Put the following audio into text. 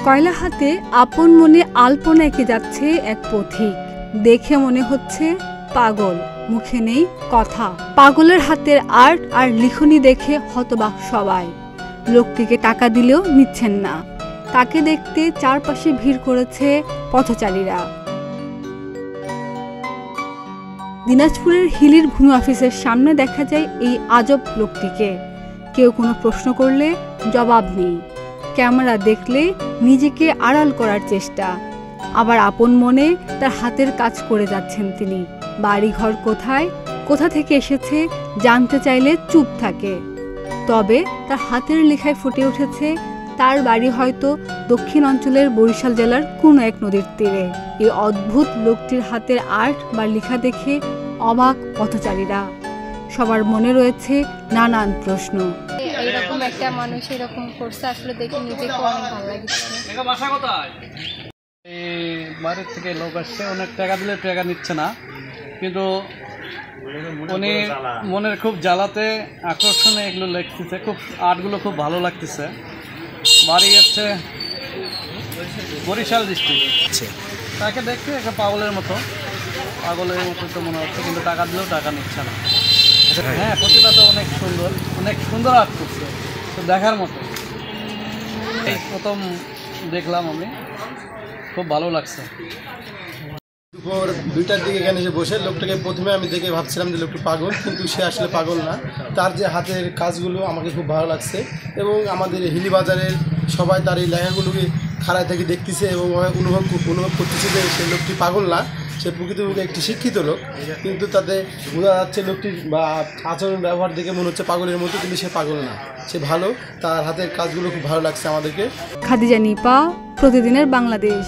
কয়লা হাতে আপন মনে আলপনা এঁকে যাচ্ছে এক পথিক। দেখে মনে হচ্ছে পাগল, মুখে নেই কথা। পাগলের হাতের আর্ট আর লিখনি দেখে হতবাক সবাই। লোকটিকে টাকা দিলেও নিচ্ছেন না। তাকে দেখতে চারপাশে ভিড় করেছে পথচারীরা। দিনাজপুরের হিলির ভূমি অফিসের সামনে দেখা যায় এই আজব লোকটিকে। কেউ কোনো প্রশ্ন করলে জবাব নেই। ক্যামেরা দেখলে নিজেকে আড়াল করার চেষ্টা। আবার আপন মনে তার হাতের কাজ করে যাচ্ছেন তিনি। বাড়িঘর কোথায়, কোথা থেকে এসেছে জানতে চাইলে চুপ থাকে। তবে তার হাতের লেখায় ফুটে উঠেছে তার বাড়ি হয়তো দক্ষিণ অঞ্চলের বরিশাল জেলার কোনো এক নদীর তীরে। এই অদ্ভুত লোকটির হাতের আর্ট বা লেখা দেখে অবাক পথচারীরা। সবার মনে রয়েছে নানান প্রশ্ন। এইরকম একটা মানুষ এরকম করছে, আসলে দেখে নিজেকে অনেক ভালো লাগছে। বাইরের থেকে লোক আসছে, অনেক টাকা দিলে টাকা নিচ্ছে না, কিন্তু উনি মনের খুব জ্বালাতে আকর্ষণে এগুলো লিখতেছে। খুব আর্টগুলো খুব ভালো লাগতেছে। বাড়ি হচ্ছে বরিশাল ডিস্ট্রিক্ট। তাকে দেখতে একটা পাগলের মতো তো মনে হচ্ছে, কিন্তু টাকা দিলেও টাকা নিচ্ছে না। হ্যাঁ, প্রতিভা তো অনেক সুন্দর আর্ট করছে, তো দেখার মতো। এই প্রথম দেখলাম আমি, খুব ভালো লাগছে। দুপুর 2টার দিকে এখানে এসে বসে লোকটাকে প্রথমে আমি দেখে ভাবছিলাম যে লোকটা পাগল, কিন্তু সে আসলে পাগল না। তার যে হাতের কাজগুলো আমাকে খুব ভালো লাগছে, এবং আমাদের হিলি বাজারের সবাই তার এই লেখাগুলোকে খাড়ায় থেকে দেখতেছে এবং অনুভব করতেছে যে সে লোকটি পাগল না, সে প্রকৃতপক্ষে একটি শিক্ষিত লোক। কিন্তু তাতে বোঝা যাচ্ছে লোকটির বা আচরণ ব্যবহার দেখে মনে হচ্ছে পাগলের মতো, কিন্তু সে পাগল না, সে ভালো। তার হাতের কাজগুলো খুব ভালো লাগছে আমাদেরকে। খাদিজা নিপা, প্রতিদিনের বাংলাদেশ।